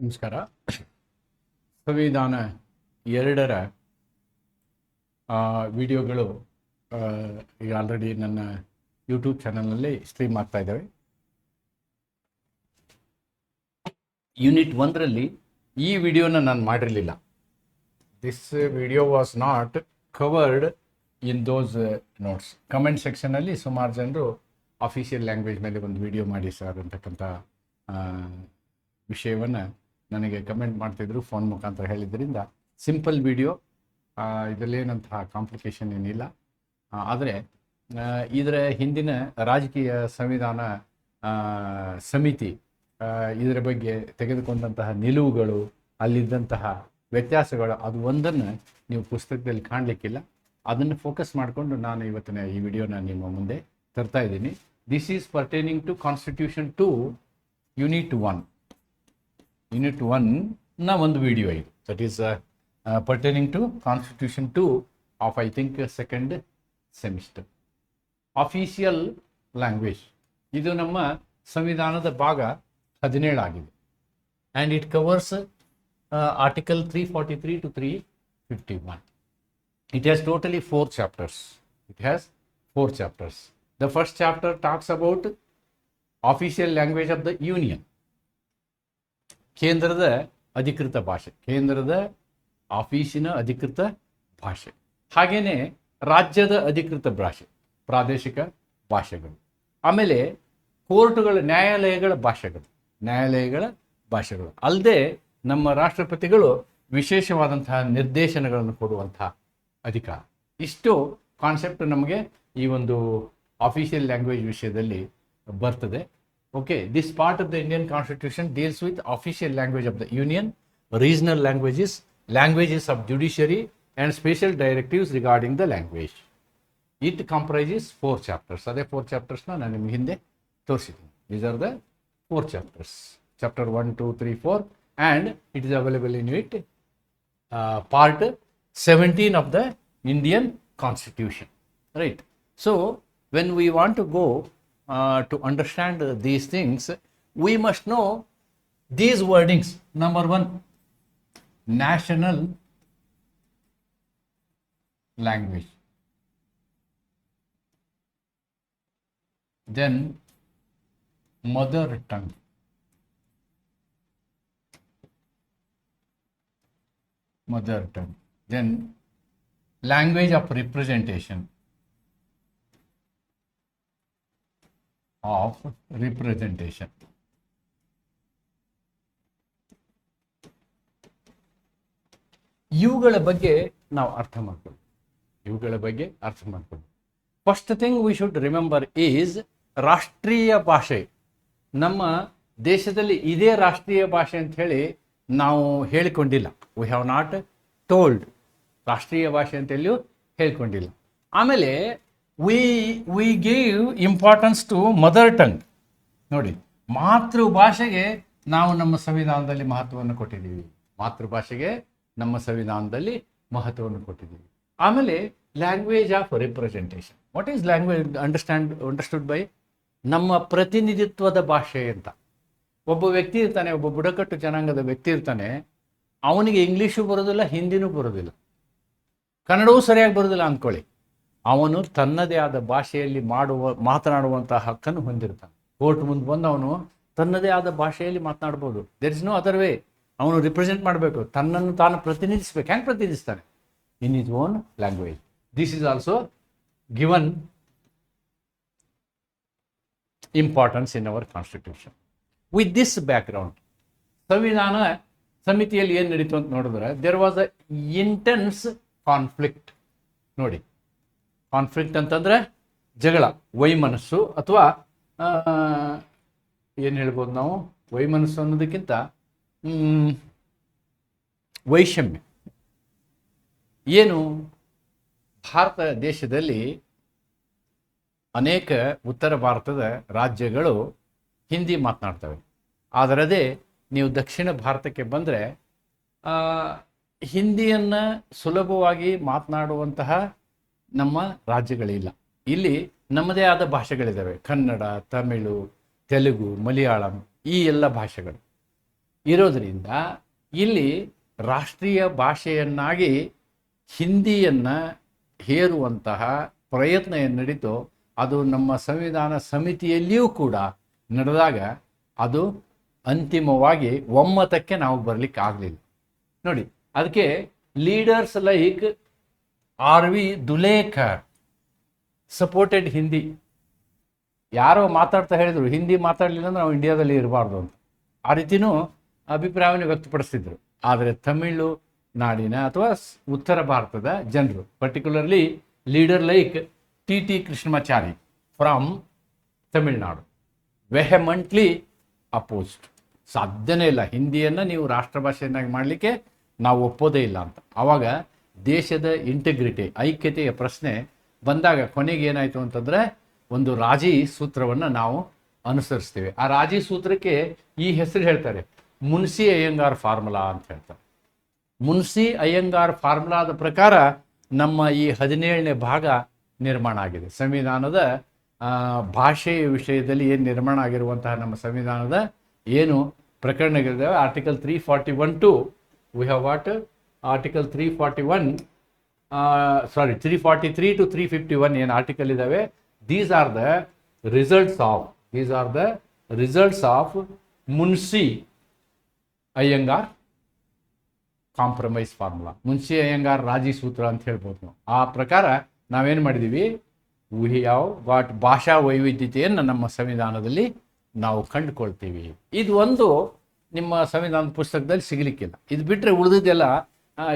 ನಮಸ್ಕಾರ. ಸಂವಿಧಾನ 2ರ ವಿಡಿಯೋಗಳು ಈಗ ಆಲ್ರೆಡಿ ನನ್ನ ಯೂಟ್ಯೂಬ್ ಚಾನಲ್ನಲ್ಲಿ ಸ್ಟ್ರೀಮ್ ಆಗ್ತಾ ಇದ್ದಾವೆ. ಯೂನಿಟ್ 1ರಲ್ಲಿ ಈ ವಿಡಿಯೋನ ನಾನು ಮಾಡಿರಲಿಲ್ಲ. This video was not covered in those notes. Comment ಸೆಕ್ಷನಲ್ಲಿ ಸುಮಾರು ಜನರು ಆಫೀಷಿಯಲ್ ಲ್ಯಾಂಗ್ವೇಜ್ ಮೇಲೆ ಒಂದು ವಿಡಿಯೋ ಮಾಡಿ ಸರ್ ಅಂತಕ್ಕಂಥ ವಿಷಯವನ್ನು ನನಗೆ ಕಮೆಂಟ್ ಮಾಡ್ತಿದ್ರು, ಫೋನ್ ಮುಖಾಂತರ ಹೇಳಿದ್ದರಿಂದ ಸಿಂಪಲ್ ವಿಡಿಯೋ, ಇದರಲ್ಲೇನಂತಹ ಕಾಂಪ್ಲಿಕೇಶನ್ ಏನಿಲ್ಲ. ಆದರೆ ಇದರ ಹಿಂದಿನ ರಾಜಕೀಯ ಸಂವಿಧಾನ ಸಮಿತಿ ಇದರ ಬಗ್ಗೆ ತೆಗೆದುಕೊಂಡಂತಹ ನಿಲುವುಗಳು, ಅಲ್ಲಿದ್ದಂತಹ ವ್ಯತ್ಯಾಸಗಳು, ಅದು ಒಂದನ್ನು ನೀವು ಪುಸ್ತಕದಲ್ಲಿ ಕಾಣಲಿಕ್ಕಿಲ್ಲ. ಅದನ್ನು ಫೋಕಸ್ ಮಾಡಿಕೊಂಡು ನಾನು ಇವತ್ತಿನ ಈ ವಿಡಿಯೋನ ನಿಮ್ಮ ಮುಂದೆ ತರ್ತಾ ಇದ್ದೀನಿ. This is pertaining to constitution 2 unit 1. Unit 1ನ ಒಂದು ವಿಡಿಯೋ ಇದು. That is pertaining to constitution 2 of I think second semester. Official language ಇದು ನಮ್ಮ ಸಂವಿಧಾನದ ಭಾಗ 17 ಆಗಿದೆ. And it covers article 343 to 351. It has totally 4 chapters. It has 4 chapters. The first chapter talks about official language of the union. ಕೇಂದ್ರದ ಅಧಿಕೃತ ಭಾಷೆ, ಕೇಂದ್ರದ ಆಫೀಸಿನ ಅಧಿಕೃತ ಭಾಷೆ. ಹಾಗೆಯೇ ರಾಜ್ಯದ ಅಧಿಕೃತ ಭಾಷೆ, ಪ್ರಾದೇಶಿಕ ಭಾಷೆಗಳು. ಆಮೇಲೆ ಕೋರ್ಟುಗಳ, ನ್ಯಾಯಾಲಯಗಳ ಭಾಷೆಗಳು ಅಲ್ಲದೆ ನಮ್ಮ ರಾಷ್ಟ್ರಪತಿಗಳು ವಿಶೇಷವಾದಂತಹ ನಿರ್ದೇಶನಗಳನ್ನು ಕೊಡುವಂತಹ ಅಧಿಕಾರ. ಇಷ್ಟು ಕಾನ್ಸೆಪ್ಟ್ ನಮಗೆ ಈ ಒಂದು ಆಫೀಷಿಯಲ್ ಲ್ಯಾಂಗ್ವೇಜ್ ವಿಷಯದಲ್ಲಿ ಬರ್ತದೆ. Okay, this part of the Indian Constitution deals with official language of the Union, regional languages, languages of judiciary, and special directives regarding the language. It comprises 4 chapters. ಅದೇ 4 chapters ನಾನು ನಿಮಗೆ ಹಿಂದೆ ತೋರಿಸಿದ್ದೀನಿ. These are the 4 chapters. Chapter 1, 2, 3, 4, and it is available in it part 17 of the Indian Constitution. Right. So, when we want to go to understand these things, we must know these wordings. Number 1, national language. Then mother tongue. Then language of representation. ಇವುಗಳ ಬಗ್ಗೆ ನಾವು ಅರ್ಥ ಮಾಡ್ಕೊಳ್ಳಿ. First thing we should remember is ರಾಷ್ಟ್ರೀಯ ಭಾಷೆ. ನಮ್ಮ ದೇಶದಲ್ಲಿ ಇದೇ ರಾಷ್ಟ್ರೀಯ ಭಾಷೆ ಅಂತ ಹೇಳಿ ನಾವು ಹೇಳಿಕೊಂಡಿಲ್ಲ. ವಿ ಹ್ಯಾವ್ ನಾಟ್ ಟೋಲ್ಡ್ ರಾಷ್ಟ್ರೀಯ ಭಾಷೆ ಅಂತೇಳಿಯೂ ಹೇಳಿಕೊಂಡಿಲ್ಲ. ಆಮೇಲೆ we give importance to mother tongue. ನೋಡಿ, ಮಾತೃಭಾಷೆಗೆ ನಾವು ನಮ್ಮ ಸಂವಿಧಾನದಲ್ಲಿ ಮಹತ್ವವನ್ನು ಕೊಟ್ಟಿದ್ದೀವಿ. ಆಮೇಲೆ language of representation. What is language understood by ನಮ್ಮ ಪ್ರತಿನಿಧಿತ್ವದ ಭಾಷೆ ಅಂತ. ಒಬ್ಬ ವ್ಯಕ್ತಿ ಇರ್ತಾನೆ, ಒಬ್ಬ ಬುಡಕಟ್ಟು ಜನಾಂಗದ ವ್ಯಕ್ತಿ ಇರ್ತಾನೆ, ಅವನಿಗೆ ಇಂಗ್ಲೀಷು ಬರೋದಿಲ್ಲ, ಹಿಂದಿನೂ ಬರೋದಿಲ್ಲ, ಕನ್ನಡವೂ ಸರಿಯಾಗಿ ಬರೋದಿಲ್ಲ ಅಂದ್ಕೊಳ್ಳಿ. ಅವನು ತನ್ನದೇ ಆದ ಭಾಷೆಯಲ್ಲಿ ಮಾತನಾಡುವಂತಹ ಹಕ್ಕನ್ನು ಹೊಂದಿರ್ತಾನೆ. ಕೋರ್ಟ್ ಮುಂದೆ ಬಂದು ಅವನು ತನ್ನದೇ ಆದ ಭಾಷೆಯಲ್ಲಿ ಮಾತನಾಡ್ಬೋದು. There is no other way. ಅವನು ರಿಪ್ರೆಸೆಂಟ್ ಮಾಡಬೇಕು, ತನ್ನನ್ನು ತಾನು ಪ್ರತಿನಿಧಿಸಬೇಕು. ಹೆಂಗೆ ಪ್ರತಿನಿಧಿಸ್ತಾನೆ? In his own language. This is also given importance in our constitution. With this background, ಸಂವಿಧಾನ ಸಮಿತಿಯಲ್ಲಿ ಏನು ನಡೀತು ಅಂತ ನೋಡಿದ್ರೆ, there was a intense conflict. ನೋಡಿ, ಕಾನ್ಫ್ಲಿಕ್ಟ್ ಅಂತಂದರೆ ಜಗಳ, ವೈಮನಸ್ಸು, ಅಥವಾ ಏನು ಹೇಳ್ಬೋದು ನಾವು, ವೈಮನಸ್ಸು ಅನ್ನೋದಕ್ಕಿಂತ ವೈಷಮ್ಯ. ಏನು, ಭಾರತ ದೇಶದಲ್ಲಿ ಅನೇಕ ಉತ್ತರ ಭಾರತದ ರಾಜ್ಯಗಳು ಹಿಂದಿ ಮಾತನಾಡ್ತವೆ. ಅದರದೇ ನೀವು ದಕ್ಷಿಣ ಭಾರತಕ್ಕೆ ಬಂದರೆ ಹಿಂದಿಯನ್ನು ಸುಲಭವಾಗಿ ಮಾತನಾಡುವಂತಹ ನಮ್ಮ ರಾಜ್ಯಗಳಿಲ್ಲ. ಇಲ್ಲಿ ನಮ್ಮದೇ ಆದ ಭಾಷೆಗಳಿದ್ದಾವೆ. ಕನ್ನಡ, ತಮಿಳು, ತೆಲುಗು, ಮಲಯಾಳಂ, ಈ ಎಲ್ಲ ಭಾಷೆಗಳು. ಇರೋದರಿಂದ ಇಲ್ಲಿ ರಾಷ್ಟ್ರೀಯ ಭಾಷೆಯನ್ನಾಗಿ ಹಿಂದಿಯನ್ನು ಹೇರುವಂತಹ ಪ್ರಯತ್ನ ಏನು ನಡೀತೋ ಅದು ನಮ್ಮ ಸಂವಿಧಾನ ಸಮಿತಿಯಲ್ಲಿಯೂ ಕೂಡ ನಡೆದಾಗ ಅದು ಅಂತಿಮವಾಗಿ ಒಮ್ಮತಕ್ಕೆ ನಾವು ಬರಲಿಕ್ಕೆ ಆಗಲಿಲ್ಲ. ನೋಡಿ, ಅದಕ್ಕೆ leaders like R.V. Dhulekar supported Hindi. ಯಾರೋ ಮಾತಾಡ್ತಾ ಹೇಳಿದರು ಹಿಂದಿ ಮಾತಾಡಲಿಲ್ಲ ಅಂದ್ರೆ ನಾವು ಇಂಡಿಯಾದಲ್ಲಿ ಇರಬಾರ್ದು ಅಂತ. ಆ ರೀತಿಯೂ ಅಭಿಪ್ರಾಯವನ್ನು ವ್ಯಕ್ತಪಡಿಸ್ತಿದ್ರು. ಆದರೆ ತಮಿಳು ನಾಡಿನ ಅಥವಾ ಉತ್ತರ ಭಾರತದ ಜನರು, particularly leader like T.T. Krishnamachari from Tamil Nadu, ವೆಹಮೆಂಟ್ಲಿ opposed. ಸಾಧ್ಯನೇ ಇಲ್ಲ, ಹಿಂದಿಯನ್ನು ನೀವು ರಾಷ್ಟ್ರಭಾಷೆಯನ್ನಾಗಿ ಮಾಡಲಿಕ್ಕೆ ನಾವು ಒಪ್ಪೋದೇ ಇಲ್ಲ ಅಂತ. ಆವಾಗ ದೇಶದ ಇಂಟಿಗ್ರಿಟಿ, ಐಕ್ಯತೆಯ ಪ್ರಶ್ನೆ ಬಂದಾಗ ಕೊನೆಗೆ ಏನಾಯಿತು ಅಂತಂದರೆ ಒಂದು ರಾಜಿ ಸೂತ್ರವನ್ನು ನಾವು ಅನುಸರಿಸ್ತೀವಿ. ಆ ರಾಜಿ ಸೂತ್ರಕ್ಕೆ ಈ ಹೆಸರು ಹೇಳ್ತಾರೆ, ಮುನ್ಸಿ ಅಯ್ಯಂಗಾರ್ ಫಾರ್ಮುಲಾ ಅಂತ ಹೇಳ್ತಾರೆ. ಮುನ್ಸಿ ಅಯ್ಯಂಗಾರ್ ಫಾರ್ಮುಲಾದ ಪ್ರಕಾರ ನಮ್ಮ ಈ 17ನೇ ಭಾಗ ನಿರ್ಮಾಣ ಆಗಿದೆ. ಸಂವಿಧಾನದ ಭಾಷೆಯ ವಿಷಯದಲ್ಲಿ ಏನು ನಿರ್ಮಾಣ ಆಗಿರುವಂತಹ ನಮ್ಮ ಸಂವಿಧಾನದ ಏನು ಪ್ರಕರಣಗಳಿದ್ದಾವೆ, article 341 to we have what article 343 to 351 ಏನು ಆರ್ಟಿಕಲ್ ಇದ್ದಾವೆ, these are the results of Munshi Ayyangar compromise formula, Munshi Ayyangar ರಾಜಿ ಸೂತ್ರ ಅಂತ ಹೇಳ್ಬೋದು ನಾವು. ಆ ಪ್ರಕಾರ ನಾವೇನು ಮಾಡಿದ್ದೀವಿ, ವಿ ಹ್ಯಾವ್ ಗಾಟ್ ಭಾಷಾ ವೈವಿಧ್ಯತೆಯನ್ನು ನಮ್ಮ ಸಂವಿಧಾನದಲ್ಲಿ ನಾವು ಕಂಡುಕೊಳ್ತೀವಿ. ಇದು ಒಂದು ನಿಮ್ಮ ಸಂವಿಧಾನದ ಪುಸ್ತಕದಲ್ಲಿ ಸಿಗಲಿಕ್ಕಿಲ್ಲ. ಇದು ಬಿಟ್ಟರೆ ಉಳಿದಿದ್ದೆಲ್ಲ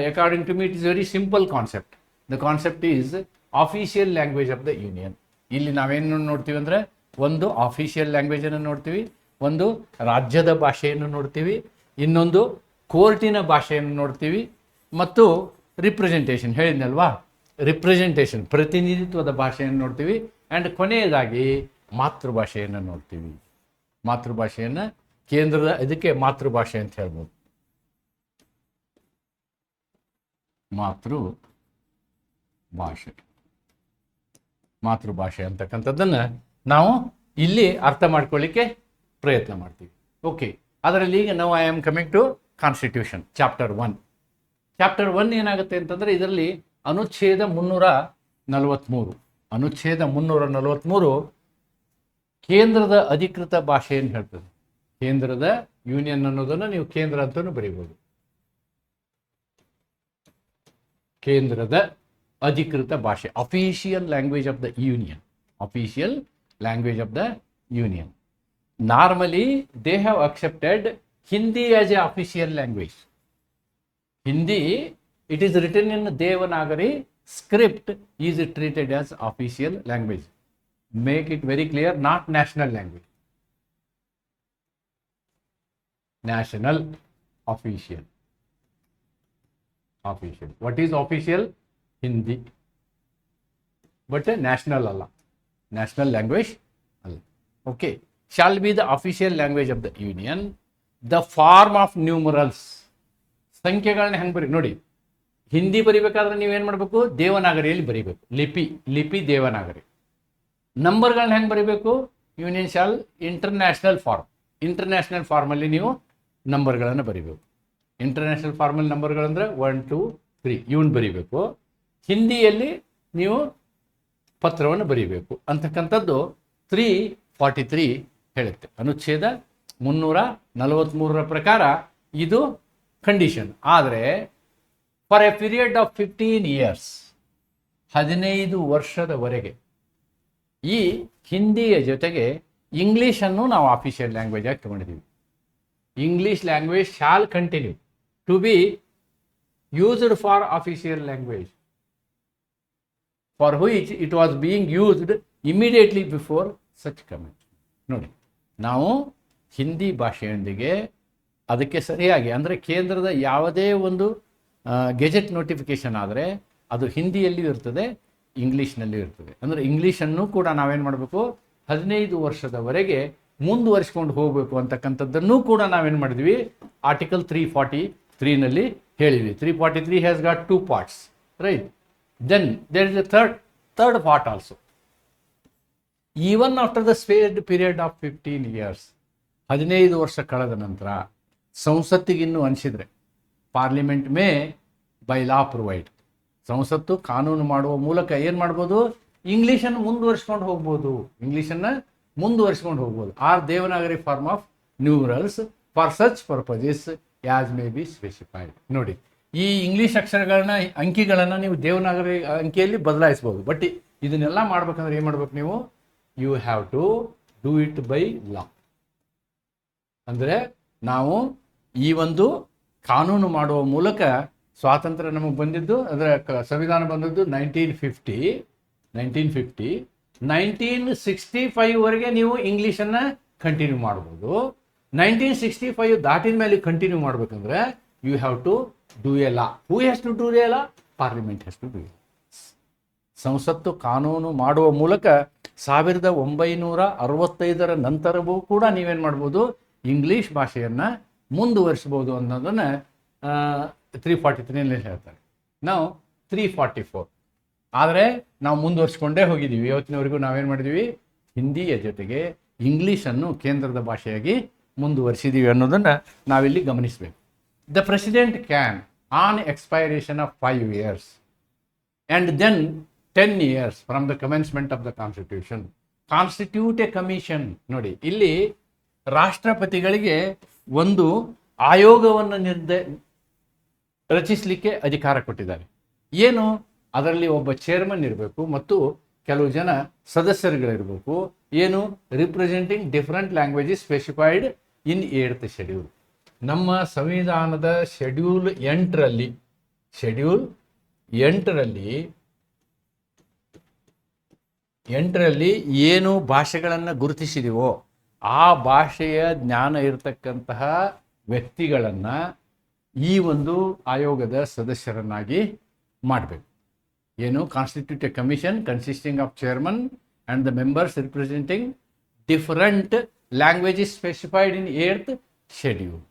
according to me it is very simple concept. The concept is official language of the union. ಇಲ್ಲಿ ನಾವೇನು ನೋಡ್ತೀವಿ ಅಂದರೆ ಒಂದು ಆಫಿಷಿಯಲ್ ಲ್ಯಾಂಗ್ವೇಜನ್ನು ನೋಡ್ತೀವಿ, ಒಂದು ರಾಜ್ಯದ ಭಾಷೆಯನ್ನು ನೋಡ್ತೀವಿ, ಇನ್ನೊಂದು ಕೋರ್ಟಿನ ಭಾಷೆಯನ್ನು ನೋಡ್ತೀವಿ, ಮತ್ತು ರಿಪ್ರೆಸೆಂಟೇಷನ್ ಹೇಳಿದ್ನಲ್ವಾ, ರಿಪ್ರೆಸೆಂಟೇಷನ್ ಪ್ರತಿನಿಧಿತ್ವದ ಭಾಷೆಯನ್ನು ನೋಡ್ತೀವಿ, ಆ್ಯಂಡ್ ಕೊನೆಯದಾಗಿ ಮಾತೃಭಾಷೆಯನ್ನು ನೋಡ್ತೀವಿ. ಮಾತೃಭಾಷೆಯನ್ನು ಕೇಂದ್ರದ ಇದಕ್ಕೆ ಮಾತೃಭಾಷೆ ಅಂತ ಹೇಳ್ಬೋದು. ಮಾತೃಭಾಷೆ ಅಂತಕ್ಕಂಥದ್ದನ್ನು ನಾವು ಇಲ್ಲಿ ಅರ್ಥ ಮಾಡ್ಕೊಳ್ಳಿಕ್ಕೆ ಪ್ರಯತ್ನ ಮಾಡ್ತೀವಿ. ಓಕೆ, ಅದರಲ್ಲಿ ಈಗ ನಾವು I am coming to constitution chapter 1. Chapter 1 ಏನಾಗುತ್ತೆ ಅಂತಂದರೆ ಇದರಲ್ಲಿ ಅನುಚ್ಛೇದ 343 ಕೇಂದ್ರದ ಅಧಿಕೃತ ಭಾಷೆಯನ್ನು ಹೇಳ್ತದೆ. ಕೇಂದ್ರದ ಯೂನಿಯನ್ ಅನ್ನೋದನ್ನು ನೀವು ಕೇಂದ್ರ ಅಂತಲೂ ಬರೀಬೋದು. ಕೇಂದ್ರದ ಅಧಿಕೃತ ಭಾಷೆ, official language of the union. Normally they have accepted Hindi as a official language. Hindi, it is written in Devanagari script, is treated as official language. Make it very clear, not national language. National, official. What is official? Hindi. But national Allah. National language Allah. Okay. Shall be the official language of the union. The form of numerals. ಸಂಖ್ಯೆಗಳನ್ನ ಹೆಂಗೆ ಬರೀ ನೋಡಿ, ಹಿಂದಿ ಬರಿಬೇಕಾದ್ರೆ ನೀವೇನು ಮಾಡಬೇಕು, ದೇವನಾಗರಿಯಲ್ಲಿ ಬರೀಬೇಕು. ಲಿಪಿ ದೇವನಾಗರಿ. ನಂಬರ್ಗಳನ್ನ ಹೆಂಗೆ ಬರೀಬೇಕು, union shawl international ಫಾರ್ಮಲ್ಲಿ ನೀವು ನಂಬರ್ಗಳನ್ನು ಬರೀಬೇಕು. ಇಂಟರ್ನ್ಯಾಷನಲ್ ಫಾರ್ಮಲ್ ನಂಬರ್ಗಳಂದ್ರೆ 1 2 3 ಇವನ್ ಬರೀಬೇಕು. ಹಿಂದಿಯಲ್ಲಿ ನೀವು ಪತ್ರವನ್ನು ಬರೀಬೇಕು ಅಂತಕ್ಕಂಥದ್ದು 343 ಹೇಳುತ್ತೆ. ಅನುಚ್ಛೇದ 343 ಪ್ರಕಾರ ಇದು ಕಂಡೀಷನ್. ಆದರೆ for A period of 15 years, 15 ವರ್ಷದವರೆಗೆ ಈ ಹಿಂದಿಯ ಜೊತೆಗೆ ಇಂಗ್ಲೀಷನ್ನು ನಾವು ಆಫಿಷಿಯಲ್ ಲ್ಯಾಂಗ್ವೇಜ್ ಆಗಿ ತಗೊಂಡಿದ್ದೀವಿ. English language shall continue to be used for official language for which it was being used immediately before such comment. ನೋಡಿ, ನಾವು ಹಿಂದಿ ಭಾಷೆಯೊಂದಿಗೆ ಅದಕ್ಕೆ ಸರಿಯಾಗಿ ಅಂದರೆ ಕೇಂದ್ರದ ಯಾವುದೇ ಒಂದು ಗೆಜೆಟ್ ನೋಟಿಫಿಕೇಶನ್ ಆದರೆ ಅದು ಹಿಂದಿಯಲ್ಲಿಯೂ ಇರ್ತದೆ, ಇಂಗ್ಲೀಷ್ನಲ್ಲಿಯೂ ಇರ್ತದೆ. ಅಂದರೆ ಇಂಗ್ಲೀಷನ್ನು ಕೂಡ ನಾವೇನು ಮಾಡಬೇಕು, 15 ವರ್ಷದವರೆಗೆ ಮುಂದುವರಿಸ್ಕೊಂಡು ಹೋಗಬೇಕು ಅಂತಕ್ಕಂಥದ್ದನ್ನು ಕೂಡ ನಾವೇನು ಮಾಡಿದ್ವಿ, ಆರ್ಟಿಕಲ್ 343ನಲ್ಲಿ ಹೇಳಿದ್ವಿ. 343 has got 2 parts, right? Then there is a third part also. Even after the spared period of 15 years, 15 ವರ್ಷ ಕಳೆದ ನಂತರ ಸಂಸತ್ತಿಗಿನ್ನೂ ಅನಿಸಿದರೆ parliament may by law provide, ಸಂಸತ್ತು ಕಾನೂನು ಮಾಡುವ ಮೂಲಕ ಏನು ಮಾಡ್ಬೋದು, ಇಂಗ್ಲೀಷನ್ನು ಮುಂದುವರಿಸ್ಕೊಂಡು ಹೋಗ್ಬೋದು. Or Devanagari form of numerals for such purposes as may be specified. ನೋಡಿ, ಈ ಇಂಗ್ಲೀಷ್ ಅಕ್ಷರಗಳನ್ನ, ಅಂಕಿಗಳನ್ನು ನೀವು ದೇವನಾಗರಿ ಅಂಕಿಯಲ್ಲಿ ಬದಲಾಯಿಸ್ಬೋದು. ಬಟ್ ಇದನ್ನೆಲ್ಲ ಮಾಡ್ಬೇಕಂದ್ರೆ ಏನು ಮಾಡ್ಬೇಕು ನೀವು, you have to do it by law. ಅಂದರೆ ನಾವು ಈ ಒಂದು ಕಾನೂನು ಮಾಡುವ ಮೂಲಕ, ಸ್ವಾತಂತ್ರ್ಯ ನಮಗೆ ಬಂದಿದ್ದು, ಅದರ ಸಂವಿಧಾನ ಬಂದದ್ದು 1950. 1965ವರೆಗೆ ನೀವು ಇಂಗ್ಲೀಷನ್ನು ಕಂಟಿನ್ಯೂ ಮಾಡ್ಬೋದು. 1965 ದಾಟಿದ ಮೇಲೆ ಕಂಟಿನ್ಯೂ ಮಾಡ್ಬೇಕಂದ್ರೆ you have to do a law. Who has to do a law? Parliament has to do a. ಸಂಸತ್ತು ಕಾನೂನು ಮಾಡುವ ಮೂಲಕ 1965ರ ನಂತರವೂ ಕೂಡ ನೀವೇನು ಮಾಡ್ಬೋದು, ಇಂಗ್ಲೀಷ್ ಭಾಷೆಯನ್ನು ಮುಂದುವರಿಸ್ಬೋದು ಅನ್ನೋದನ್ನು 343ನಲ್ಲಿ ಹೇಳ್ತಾರೆ. ನಾವು 344. ಆದರೆ ನಾವು ಮುಂದುವರಿಸ್ಕೊಂಡೇ ಹೋಗಿದ್ದೀವಿ. ಇವತ್ತಿನವರೆಗೂ ನಾವೇನು ಮಾಡಿದ್ದೀವಿ, ಹಿಂದಿಯ ಜೊತೆಗೆ ಇಂಗ್ಲೀಷನ್ನು ಕೇಂದ್ರದ ಭಾಷೆಯಾಗಿ ಮುಂದುವರಿಸಿದ್ದೀವಿ ಅನ್ನೋದನ್ನು ನಾವಿಲ್ಲಿ ಗಮನಿಸಬೇಕು. The president can on expiration of 5 years and then 10 years from the commencement of the constitution constitute a commission. ನೋಡಿ, ಇಲ್ಲಿ ರಾಷ್ಟ್ರಪತಿಗಳಿಗೆ ಒಂದು ಆಯೋಗವನ್ನು ರಚಿಸಲಿಕ್ಕೆ ಅಧಿಕಾರ ಕೊಟ್ಟಿದ್ದಾರೆ. ಏನು, ಅದರಲ್ಲಿ ಒಬ್ಬ ಚೇರ್ಮನ್ ಇರಬೇಕು ಮತ್ತು ಕೆಲವು ಜನ ಸದಸ್ಯರುಗಳಿರಬೇಕು. ಏನು, ರಿಪ್ರೆಸೆಂಟಿಂಗ್ ಡಿಫರೆಂಟ್ ಲ್ಯಾಂಗ್ವೇಜಸ್ ಸ್ಪೆಸಿಫೈಡ್ ಇನ್ 8th ಶೆಡ್ಯೂಲ್. ನಮ್ಮ ಸಂವಿಧಾನದ ಶೆಡ್ಯೂಲ್ 8ರಲ್ಲಿ ಏನು ಭಾಷೆಗಳನ್ನು ಗುರುತಿಸಿದೆವೋ ಆ ಭಾಷೆಯ ಜ್ಞಾನ ಇರತಕ್ಕಂತಹ ವ್ಯಕ್ತಿಗಳನ್ನು ಈ ಒಂದು ಆಯೋಗದ ಸದಸ್ಯರನ್ನಾಗಿ ಮಾಡಬೇಕು. ಏನು, constitute a commission consisting of chairman and the members representing different languages specified in 8th schedule.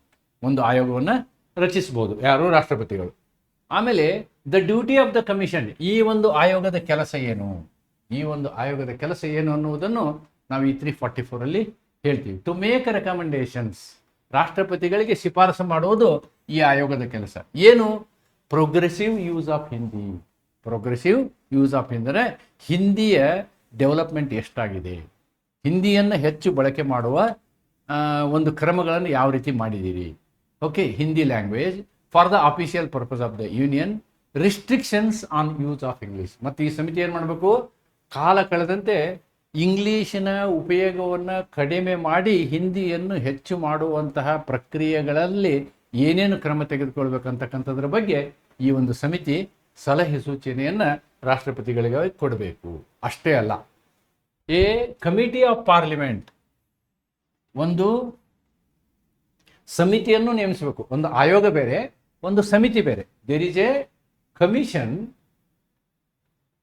ಒಂದು ಆಯೋಗವನ್ನು ರಚಿಸ್ಬೋದು, ಯಾರು, ರಾಷ್ಟ್ರಪತಿಗಳು. ಆಮೇಲೆ the duty of the commission, ಈ ಒಂದು ಆಯೋಗದ ಕೆಲಸ ಏನು ಅನ್ನುವುದನ್ನು ನಾವು ಈ 344ರಲ್ಲಿ ಹೇಳ್ತೀವಿ. ಟು ಮೇಕ್ ರೆಕಮೆಂಡೇಶನ್ಸ್, ರಾಷ್ಟ್ರಪತಿಗಳಿಗೆ ಶಿಫಾರಸು ಮಾಡುವುದು ಈ ಆಯೋಗದ ಕೆಲಸ. ಏನು, ಪ್ರೋಗ್ರೆಸಿವ್ ಯೂಸ್ ಆಫ್ ಹಿಂದಿ. ಅಂದರೆ ಹಿಂದಿಯ ಡೆವಲಪ್ಮೆಂಟ್ ಎಷ್ಟಾಗಿದೆ, ಹಿಂದಿಯನ್ನು ಹೆಚ್ಚು ಬಳಕೆ ಮಾಡುವ ಒಂದು ಕ್ರಮಗಳನ್ನು ಯಾವ ರೀತಿ ಮಾಡಿದ್ದೀರಿ. Okay, Hindi language for the official purpose of the union, restrictions on use of English. ಮತ್ತು ಈ ಸಮಿತಿ ಏನು ಮಾಡಬೇಕು, ಕಾಲ ಕಳೆದಂತೆ ಇಂಗ್ಲೀಷಿನ ಉಪಯೋಗವನ್ನು ಕಡಿಮೆ ಮಾಡಿ ಹಿಂದಿಯನ್ನು ಹೆಚ್ಚು ಮಾಡುವಂತಹ ಪ್ರಕ್ರಿಯೆಗಳಲ್ಲಿ ಏನೇನು ಕ್ರಮ ತೆಗೆದುಕೊಳ್ಬೇಕಂತಕ್ಕಂಥದ್ರ ಬಗ್ಗೆ ಈ ಒಂದು ಸಮಿತಿ ಸಲಹೆ ಸೂಚನೆಯನ್ನು ರಾಷ್ಟ್ರಪತಿಗಳಿಗೆ ಕೊಡಬೇಕು. ಅಷ್ಟೇ ಅಲ್ಲ, ಎ ಕಮಿಟಿ ಆಫ್ ಪಾರ್ಲಿಮೆಂಟ್, ಒಂದು ಸಮಿತಿಯನ್ನು ನೇಮಿಸಬೇಕು. ಒಂದು ಆಯೋಗ ಬೇರೆ, ಒಂದು ಸಮಿತಿ ಬೇರೆ. There is a commission,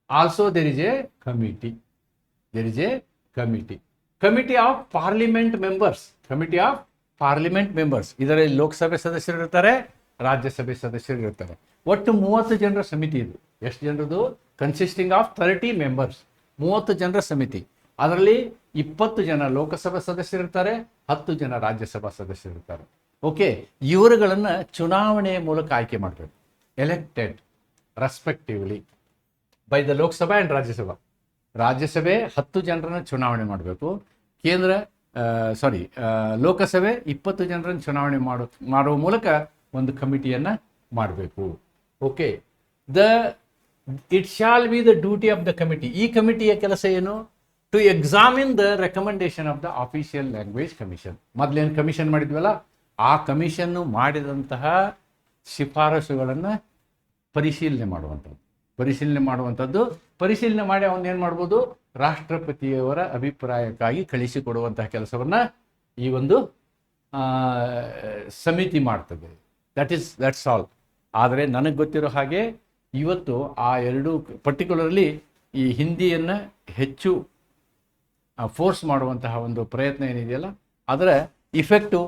also there is a committee. Committee of parliament members. ಇದರಲ್ಲಿ ಲೋಕಸಭೆ ಸದಸ್ಯರು ಇರ್ತಾರೆ, ರಾಜ್ಯಸಭೆ ಸದಸ್ಯರು ಇರ್ತಾರೆ. ಒಟ್ಟು 30 ಜನರ ಸಮಿತಿ ಇದು. ಎಷ್ಟು ಜನರದು, ಕನ್ಸಿಸ್ಟಿಂಗ್ ಆಫ್ 30 ಮೆಂಬರ್ಸ್, 30 ಜನರ ಸಮಿತಿ. ಅದರಲ್ಲಿ 20 ಜನ ಲೋಕಸಭಾ ಸದಸ್ಯರಿರ್ತಾರೆ, 10 ಜನ ರಾಜ್ಯಸಭಾ ಸದಸ್ಯರಿರ್ತಾರೆ. ಓಕೆ, ಇವರುಗಳನ್ನು ಚುನಾವಣೆಯ ಮೂಲಕ ಆಯ್ಕೆ ಮಾಡಬೇಕು. Elected respectively by the Lok Sabha and Rajya Sabha. ರಾಜ್ಯಸಭೆ 10 ಜನರನ್ನು ಚುನಾವಣೆ ಮಾಡಬೇಕು. ಲೋಕಸಭೆ 20 ಜನರನ್ನು ಚುನಾವಣೆ ಮಾಡುವ ಮೂಲಕ ಒಂದು ಕಮಿಟಿಯನ್ನು ಮಾಡಬೇಕು. Okay, it shall be the duty of the committee. ಈ ಕಮಿಟಿಯ ಕೆಲಸ ಏನು, to examine the recommendation of the official language commission. ಮೊದಲೇನು ಕಮಿಷನ್ ಮಾಡಿದ್ವಲ್ಲ, ಆ ಕಮಿಷನ್ನು ಮಾಡಿದಂತಹ ಶಿಫಾರಸುಗಳನ್ನು ಪರಿಶೀಲನೆ ಮಾಡಿ ಅವನ್ನೇನು ಮಾಡ್ಬೋದು, ರಾಷ್ಟ್ರಪತಿಯವರ ಅಭಿಪ್ರಾಯಕ್ಕಾಗಿ ಕಳಿಸಿಕೊಡುವಂತಹ ಕೆಲಸವನ್ನು ಈ ಒಂದು ಸಮಿತಿ ಮಾಡ್ತದೆ. That's all. ಆದರೆ ನನಗೆ ಗೊತ್ತಿರೋ ಹಾಗೆ ಇವತ್ತು ಆ ಎರಡು ಪರ್ಟಿಕ್ಯುಲರ್ಲಿ ಈ ಹಿಂದಿಯನ್ನು ಹೆಚ್ಚು ಫೋರ್ಸ್ ಮಾಡುವಂತಹ ಒಂದು ಪ್ರಯತ್ನ ಏನಿದೆಯಲ್ಲ, ಅದರ ಇಫೆಕ್ಟು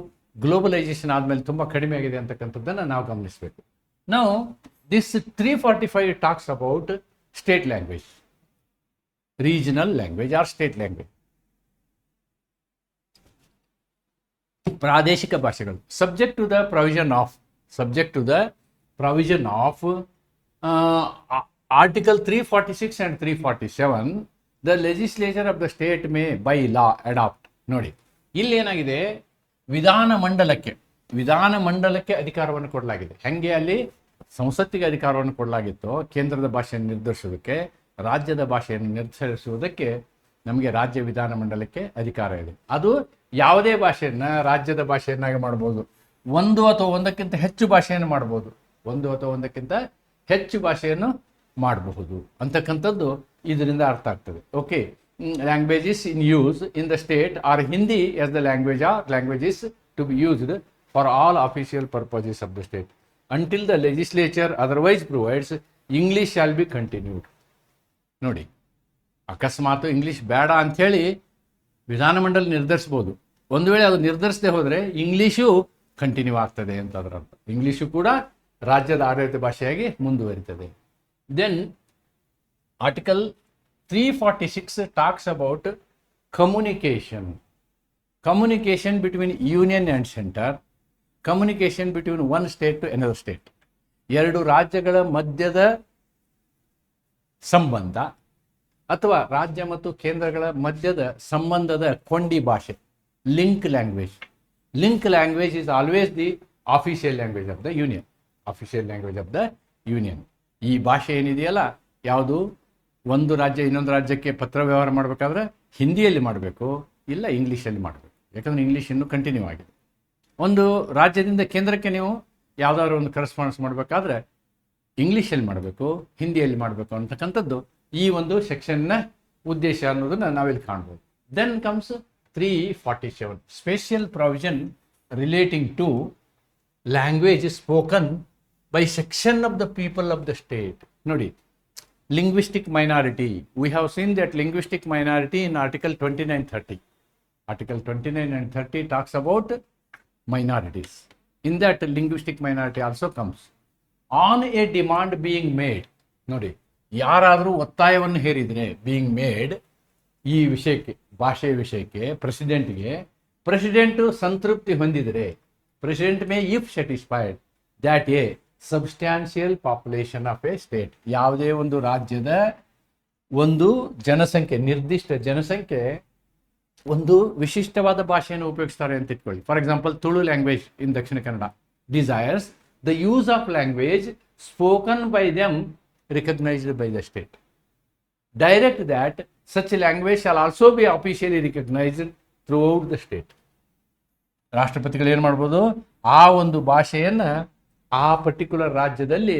ಗ್ಲೋಬಲೈಸೇಷನ್ ಆದಮೇಲೆ ತುಂಬ ಕಡಿಮೆ ಆಗಿದೆ ಅಂತಕ್ಕಂಥದ್ದನ್ನು ನಾವು ಗಮನಿಸಬೇಕು. ನಾವು this 345 talks about state language, regional language or state language. ಪ್ರಾದೇಶಿಕ ಭಾಷೆಗಳು. Subject to the provision of article 346 and 347 the legislature of the state may by law adopt. ನೋಡಿ, ಇಲ್ಲಿ ಏನಾಗಿದೆ, ವಿಧಾನಮಂಡಲಕ್ಕೆ ಅಧಿಕಾರವನ್ನು ಕೊಡಲಾಗಿದೆ. ಹೆಂಗೆ ಅಲ್ಲಿ ಸಂಸತ್ತಿಗೆ ಅಧಿಕಾರವನ್ನು ಕೊಡಲಾಗಿತ್ತು ಕೇಂದ್ರದ ಭಾಷೆಯನ್ನು ನಿರ್ಧರಿಸುವುದಕ್ಕೆ, ರಾಜ್ಯದ ಭಾಷೆಯನ್ನು ನಿರ್ಧರಿಸುವುದಕ್ಕೆ ನಮಗೆ ರಾಜ್ಯ ವಿಧಾನಮಂಡಲಕ್ಕೆ ಅಧಿಕಾರ ಇದೆ. ಅದು ಯಾವುದೇ ಭಾಷೆಯನ್ನು ರಾಜ್ಯದ ಭಾಷೆಯನ್ನಾಗಿ ಮಾಡ್ಬೋದು, ಒಂದು ಅಥವಾ ಒಂದಕ್ಕಿಂತ ಹೆಚ್ಚು ಭಾಷೆಯನ್ನು ಮಾಡ್ಬೋದು, ಭಾಷೆಯನ್ನು ಮಾಡಬಹುದು ಅಂತಕ್ಕಂಥದ್ದು ಇದರಿಂದ ಅರ್ಥ ಆಗ್ತದೆ. Okay, languages in use in the state or Hindi as the languages to be used for all official purposes of the state until the legislature otherwise provides English shall be continued. ನೋಡಿ, ಅಕಸ್ಮಾತ್ ಇಂಗ್ಲಿಷ್ ಬೇಡ ಅಂಥೇಳಿ ವಿಧಾನಮಂಡಲ ನಿರ್ಧರಿಸ್ಬೋದು. ಒಂದು ವೇಳೆ ಅದು ನಿರ್ಧರಿಸದೆ ಹೋದರೆ English continue ಆಗ್ತದೆ ಅಂತ ಅದರ ಅರ್ಥ. ಇಂಗ್ಲೀಷು ಕೂಡ ರಾಜ್ಯದ ಆಡಳಿತ ಭಾಷೆಯಾಗಿ ಮುಂದುವರಿತದೆ. Then article 346 talks about communication between union and center, communication between one state to another state. ಎರಡು ರಾಜ್ಯಗಳ ಮಧ್ಯದ ಸಂಬಂಧ ಅಥವಾ ರಾಜ್ಯ ಮತ್ತು ಕೇಂದ್ರಗಳ ಮಧ್ಯದ ಸಂಬಂಧದ ಕೊಂಡಿ ಭಾಷೆ, link language is always the official language of the union. ಈ ಭಾಷೆ ಏನಿದೆಯಲ್ಲ, ಯಾವುದು ಒಂದು ರಾಜ್ಯ ಇನ್ನೊಂದು ರಾಜ್ಯಕ್ಕೆ ಪತ್ರ ವ್ಯವಹಾರ ಮಾಡಬೇಕಾದ್ರೆ ಹಿಂದಿಯಲ್ಲಿ ಮಾಡಬೇಕು, ಇಲ್ಲ ಇಂಗ್ಲೀಷಲ್ಲಿ ಮಾಡಬೇಕು. ಯಾಕಂದರೆ ಇಂಗ್ಲೀಷ್ ಇನ್ನೂ ಕಂಟಿನ್ಯೂ ಆಗಿದೆ. ಒಂದು ರಾಜ್ಯದಿಂದ ಕೇಂದ್ರಕ್ಕೆ ನೀವು ಯಾವುದಾದ್ರು ಒಂದು ಕರೆಸ್ಪಾಂಡೆನ್ಸ್ ಮಾಡಬೇಕಾದ್ರೆ ಇಂಗ್ಲೀಷಲ್ಲಿ ಮಾಡಬೇಕು, ಹಿಂದಿಯಲ್ಲಿ ಮಾಡಬೇಕು ಅಂತಕ್ಕಂಥದ್ದು ಈ ಒಂದು ಸೆಕ್ಷನ್ನ ಉದ್ದೇಶ ಅನ್ನೋದನ್ನು ನಾವಿಲ್ಲಿ ಕಾಣ್ಬೋದು. Then comes 347 special provision relating to language spoken by section of the people of the state. ನೋಡಿ, linguistic minority, we have seen that linguistic minority in article 29-30. Article 29 and 30 talks about minorities. In that, linguistic minority also comes on a demand being made. ನೋಡಿ, ಯಾರಾದರೂ ಒತ್ತಾಯವನ್ನು ಹೇರಿದರೆ being made ಈ ವಿಷಯಕ್ಕೆ, ಭಾಷೆಯ ವಿಷಯಕ್ಕೆ president ಸಂತೃಪ್ತಿ ಹೊಂದಿದರೆ, president May if satisfied that A substantial population of A state, ಯಾವುದೇ ಒಂದು ರಾಜ್ಯದ ಒಂದು ಜನಸಂಖ್ಯೆ, ನಿರ್ದಿಷ್ಟ ಜನಸಂಖ್ಯೆ ಒಂದು ವಿಶಿಷ್ಟವಾದ ಭಾಷೆಯನ್ನು ಉಪಯೋಗಿಸ್ತಾರೆ ಅಂತ ಇಟ್ಕೊಳ್ಳಿ. For example, Tulu language in Dakshina Kannada desires the use of language spoken by them recognised by the state. Direct that such language shall also be officially recognised throughout the state. ರಾಷ್ಟ್ರಪತಿಗಳು ಏನು ಮಾಡ್ಬೋದು, ಆ ಒಂದು ಭಾಷೆಯನ್ನು ಆ ಪರ್ಟಿಕ್ಯುಲರ್ ರಾಜ್ಯದಲ್ಲಿ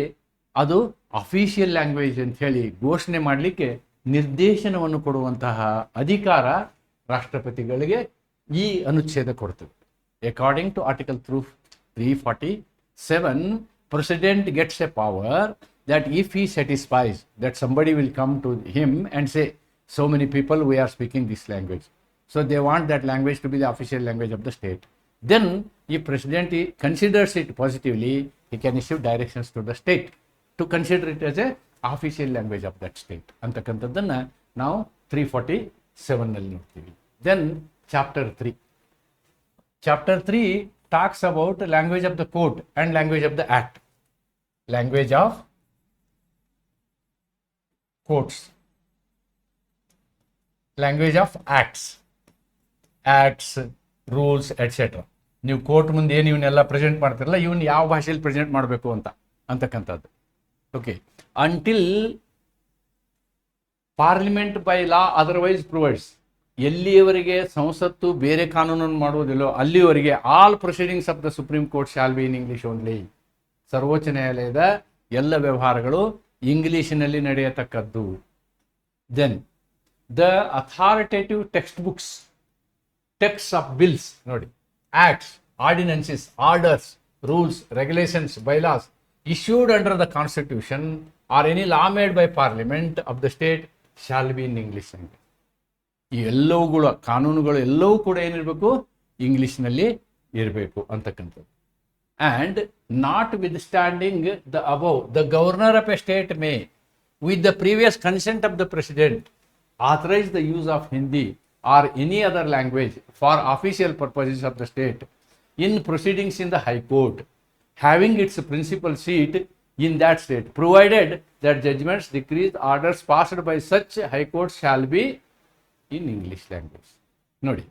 ಅದು ಅಫಿಷಿಯಲ್ ಲ್ಯಾಂಗ್ವೇಜ್ ಅಂತ ಹೇಳಿ ಘೋಷಣೆ ಮಾಡಲಿಕ್ಕೆ ನಿರ್ದೇಶನವನ್ನು ಕೊಡುವಂತಹ ಅಧಿಕಾರ ರಾಷ್ಟ್ರಪತಿಗಳಿಗೆ ಈ ಅನುಚ್ಛೇದ ಕೊಡ್ತದೆ. According to article 347, president gets a power that if he satisfies that somebody will come to him and say, so many people we are speaking this language, so they want that language to be the official language of the state, then if president considers it positively, he can issue directions to the state to consider it as a official language of that state ಅಂತಕ್ಕಂಥದ್ದನ್ನು ನಾವು 347 ನಲ್ಲಿ ನೋಡ್ತೀವಿ. Then chapter 3 talks about language of the court and language of the act. Language of courts, language of acts, rules, etc. ನೀವು court ಮುಂದೆ ಏನು ಇವನ್ನೆಲ್ಲ present ಮಾಡ್ತಿರಲ್ಲ, ಇವನ್ ಯಾವ ಭಾಷೆಯಲ್ಲಿ ಪ್ರೆಸೆಂಟ್ ಮಾಡಬೇಕು ಅಂತಕ್ಕಂಥದ್ದು. Okay, until parliament by law otherwise provides, ಎಲ್ಲಿಯವರೆಗೆ ಸಂಸತ್ತು ಬೇರೆ ಕಾನೂನನ್ನು ಮಾಡುವುದಿಲ್ಲೋ ಅಲ್ಲಿಯವರೆಗೆ all proceedings of the supreme court shall be in English only. ಸರ್ವೋಚ್ಚ ನ್ಯಾಯಾಲಯದ ಎಲ್ಲ ವ್ಯವಹಾರಗಳು ಇಂಗ್ಲಿಷಿನಲ್ಲಿ ನಡೆಯತಕ್ಕದ್ದು. Then the authoritative text of bills, ನೋಡಿ, acts, ordinances, orders, rules, regulations, bylaws issued under the constitution or any law made by parliament of the state shall be in English language. ಈ ಎಲ್ಲವುಗಳು ಕಾನೂನುಗಳು ಎಲ್ಲವೂ ಕೂಡ ಏನಿರಬೇಕು, ಇಂಗ್ಲಿಷ್ನಲ್ಲಿ ಇರಬೇಕು ಅಂತಕ್ಕಂಥದ್ದು. And notwithstanding the above, the governor of a state may, with the previous consent of the president, authorize the use of Hindi or any other language for official purposes of the state in proceedings in the High Court, having its principal seat in that state, provided that judgments, decrees, orders passed by such High Court shall be in English language. ನೋಡಿ,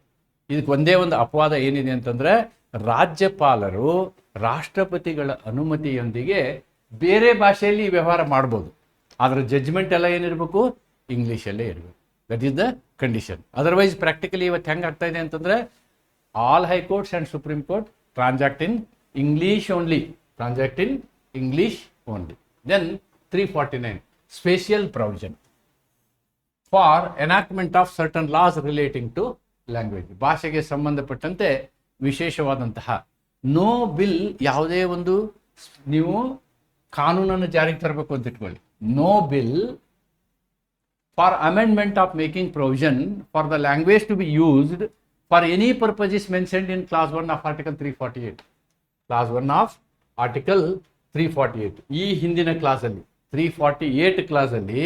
ಇದಕ್ಕೆ ಒಂದೇ ಒಂದು ಅಪವಾದ ಏನಿದೆ ಅಂತಂದರೆ, ರಾಜ್ಯಪಾಲರು ರಾಷ್ಟ್ರಪತಿಗಳ ಅನುಮತಿಯೊಂದಿಗೆ ಬೇರೆ ಭಾಷೆಯಲ್ಲಿ ವ್ಯವಹಾರ ಮಾಡ್ಬೋದು, ಆದರೆ ಜಡ್ಜ್ಮೆಂಟ್ ಎಲ್ಲ ಏನಿರಬೇಕು, ಇಂಗ್ಲೀಷಲ್ಲೇ ಇರಬೇಕು. That is the condition. Otherwise practically ಇವತ್ತು ಹೆಂಗೆ ಆಗ್ತಾ ಇದೆ ಅಂತಂದರೆ, all high courts and supreme court transact in English only. Then 349, special provision for enactment of certain laws relating to language. ಭಾಷೆಗೆ ಸಂಬಂಧಪಟ್ಟಂತೆ ವಿಶೇಷವಾದಂತಹ ನೋ ಬಿಲ್, ಯಾವುದೇ ಒಂದು ನೀವು ಕಾನೂನನ್ನು ಜಾರಿಗೆ ತರಬೇಕು ಅಂತ ಇಟ್ಕೊಳ್ಳಿ, no bill for amendment of making provision for the language to be used for any purpose is mentioned in clause 1 of article 348. Clause 1 of article 348. ಈ ಹಿಂದಿನ ಕ್ಲಾಸಲ್ಲಿ 348 ಕ್ಲಾಸಲ್ಲಿ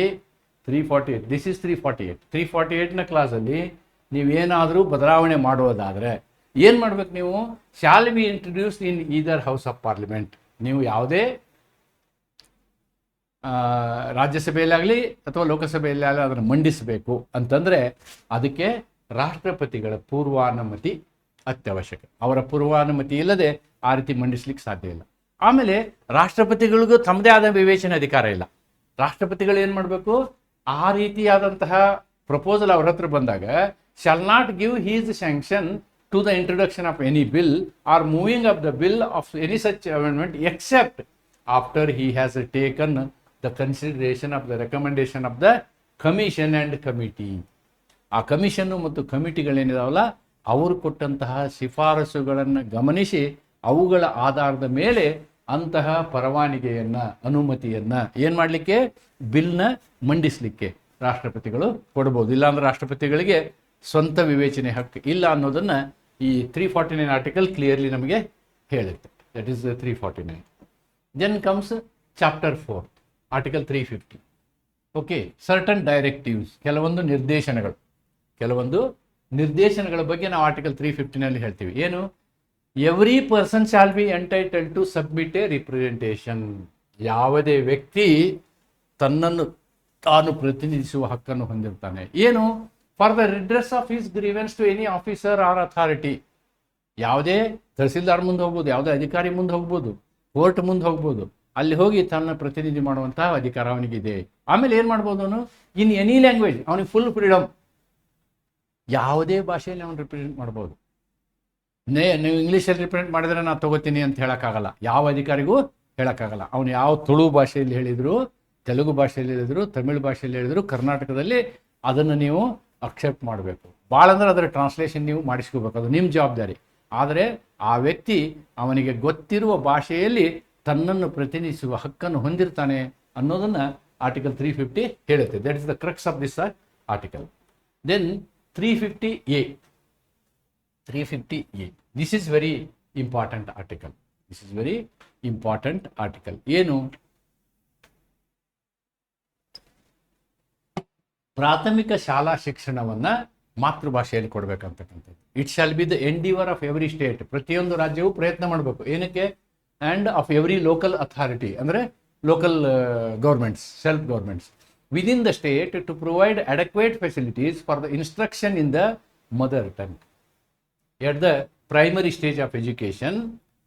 348, ದಿಸ್ ಇಸ್ 348ನ ಕ್ಲಾಸಲ್ಲಿ ನೀವೇನಾದರೂ ಬದಲಾವಣೆ ಮಾಡೋದಾದರೆ ಏನು ಮಾಡ್ಬೇಕು, ನೀವು shall be introduced in either house of parliament. ನೀವು ಯಾವುದೇ ರಾಜ್ಯಸಭೆಯಲ್ಲಾಗಲಿ ಅಥವಾ ಲೋಕಸಭೆಯಲ್ಲಾಗಲಿ ಅದನ್ನು ಮಂಡಿಸಬೇಕು ಅಂತಂದರೆ ಅದಕ್ಕೆ ರಾಷ್ಟ್ರಪತಿಗಳ ಪೂರ್ವಾನುಮತಿ ಅತ್ಯವಶ್ಯಕ. ಅವರ ಪೂರ್ವಾನುಮತಿ ಇಲ್ಲದೆ ಆ ರೀತಿ ಮಂಡಿಸ್ಲಿಕ್ಕೆ ಸಾಧ್ಯ ಇಲ್ಲ. ಆಮೇಲೆ ರಾಷ್ಟ್ರಪತಿಗಳಿಗೂ ತಮ್ಮದೇ ಆದ ವಿವೇಚನೆ ಅಧಿಕಾರ ಇಲ್ಲ. ರಾಷ್ಟ್ರಪತಿಗಳು ಏನು ಮಾಡಬೇಕು, ಆ ರೀತಿಯಾದಂತಹ ಪ್ರಪೋಸಲ್ ಅವ್ರ ಹತ್ರ ಬಂದಾಗ shall not give his sanction to the introduction of any bill or moving of the bill of any such amendment except after he has taken the consideration of the recommendation of the commission and committee. ಆ commission ಮತ್ತು ಕಮಿಟಿಗಳೇನಿದಾವಲ್ಲ, ಅವರು ಕೊಟ್ಟಂತಹ ಶಿಫಾರಸುಗಳನ್ನು ಗಮನಿಸಿ ಅವುಗಳ ಆಧಾರದ ಮೇಲೆ ಅಂತಹ ಪರವಾನಿಗೆಯನ್ನು, ಅನುಮತಿಯನ್ನು ಏನು ಮಾಡಲಿಕ್ಕೆ, ಬಿಲ್ನ ಮಂಡಿಸಲಿಕ್ಕೆ ರಾಷ್ಟ್ರಪತಿಗಳು ಕೊಡ್ಬೋದು. ಇಲ್ಲಾಂದ್ರೆ ರಾಷ್ಟ್ರಪತಿಗಳಿಗೆ ಸ್ವಂತ ವಿವೇಚನೆ ಹಕ್ಕು ಇಲ್ಲ ಅನ್ನೋದನ್ನು ಈ 349 ಆರ್ಟಿಕಲ್ ಕ್ಲಿಯರ್ಲಿ ನಮಗೆ ಹೇಳುತ್ತೆ. That is 349. Then comes chapter 4, article 350. Okay, certain directives, ಕೆಲವೊಂದು ನಿರ್ದೇಶನಗಳ ಬಗ್ಗೆ ನಾವು ಆರ್ಟಿಕಲ್ 350ನಲ್ಲಿ ಹೇಳ್ತೀವಿ. ಏನು, every person shall be entitled to submit a representation. ಯಾವುದೇ ವ್ಯಕ್ತಿ ತನ್ನನ್ನು ತಾನು ಪ್ರತಿನಿಧಿಸುವ ಹಕ್ಕನ್ನು ಹೊಂದಿರ್ತಾನೆ. ಏನು, for the redress of his grievance to any officer or authority. ಯಾವುದೇ ತಹಸೀಲ್ದಾರ್ ಮುಂದೆ ಹೋಗ್ಬೋದು, ಯಾವುದೇ ಅಧಿಕಾರಿ ಮುಂದೆ ಹೋಗ್ಬೋದು, ಕೋರ್ಟ್ ಮುಂದೆ ಹೋಗ್ಬೋದು, ಅಲ್ಲಿ ಹೋಗಿ ತನ್ನ ಪ್ರತಿನಿಧಿ ಮಾಡುವಂತಹ ಅಧಿಕಾರ ಅವನಿಗಿದೆ. ಆಮೇಲೆ ಏನು ಮಾಡ್ಬೋದು, ಅವನು ಇನ್ ಎನಿ ಲ್ಯಾಂಗ್ವೇಜ್, ಅವನಿಗೆ ಫುಲ್ ಫ್ರೀಡಮ್, ಯಾವುದೇ ಭಾಷೆಯಲ್ಲಿ ಅವನು ರಿಪ್ರೆಸೆಂಟ್ ಮಾಡ್ಬೋದು. ನೀವು ಇಂಗ್ಲೀಷಲ್ಲಿ ರಿಪ್ರೆಸೆಂಟ್ ಮಾಡಿದ್ರೆ ನಾನು ತಗೋತೀನಿ ಅಂತ ಹೇಳೋಕ್ಕಾಗಲ್ಲ, ಯಾವ ಅಧಿಕಾರಿಗೂ ಹೇಳೋಕ್ಕಾಗಲ್ಲ. ಅವನು ಯಾವ ತುಳು ಭಾಷೆಯಲ್ಲಿ ಹೇಳಿದ್ರು, ತೆಲುಗು ಭಾಷೆಯಲ್ಲಿ ಹೇಳಿದ್ರು, ತಮಿಳು ಭಾಷೆಯಲ್ಲಿ ಹೇಳಿದ್ರು, ಕರ್ನಾಟಕದಲ್ಲಿ ಅದನ್ನು ನೀವು ಅಕ್ಸೆಪ್ಟ್ ಮಾಡಬೇಕು. ಭಾಳ ಅಂದ್ರೆ ಅದರ ಟ್ರಾನ್ಸ್ಲೇಷನ್ ನೀವು ಮಾಡಿಸ್ಕೋಬೇಕು, ಅದು ನಿಮ್ಮ ಜವಾಬ್ದಾರಿ. ಆದರೆ ಆ ವ್ಯಕ್ತಿ ಅವನಿಗೆ ಗೊತ್ತಿರುವ ಭಾಷೆಯಲ್ಲಿ ತನ್ನನ್ನು ಪ್ರತಿನಿಧಿಸುವ ಹಕ್ಕನ್ನು ಹೊಂದಿರ್ತಾನೆ ಅನ್ನೋದನ್ನು ಆರ್ಟಿಕಲ್ 350 ಹೇಳುತ್ತೆ. That is the crux of this article. Then 350A. This is very important article. ಏನು, ಪ್ರಾಥಮಿಕ ಶಾಲಾ ಶಿಕ್ಷಣವನ್ನು ಮಾತೃಭಾಷೆಯಲ್ಲಿ ಕೊಡಬೇಕಂತಕ್ಕಂಥದ್ದು. It shall be the endeavour of every state. ಪ್ರತಿಯೊಂದು ರಾಜ್ಯವು ಪ್ರಯತ್ನ ಮಾಡಬೇಕು. ಏನಕ್ಕೆ, and of every local authority, ಅಂದರೆ local governments, self governments within the state to provide adequate facilities for the instruction in the mother tongue at the primary stage of education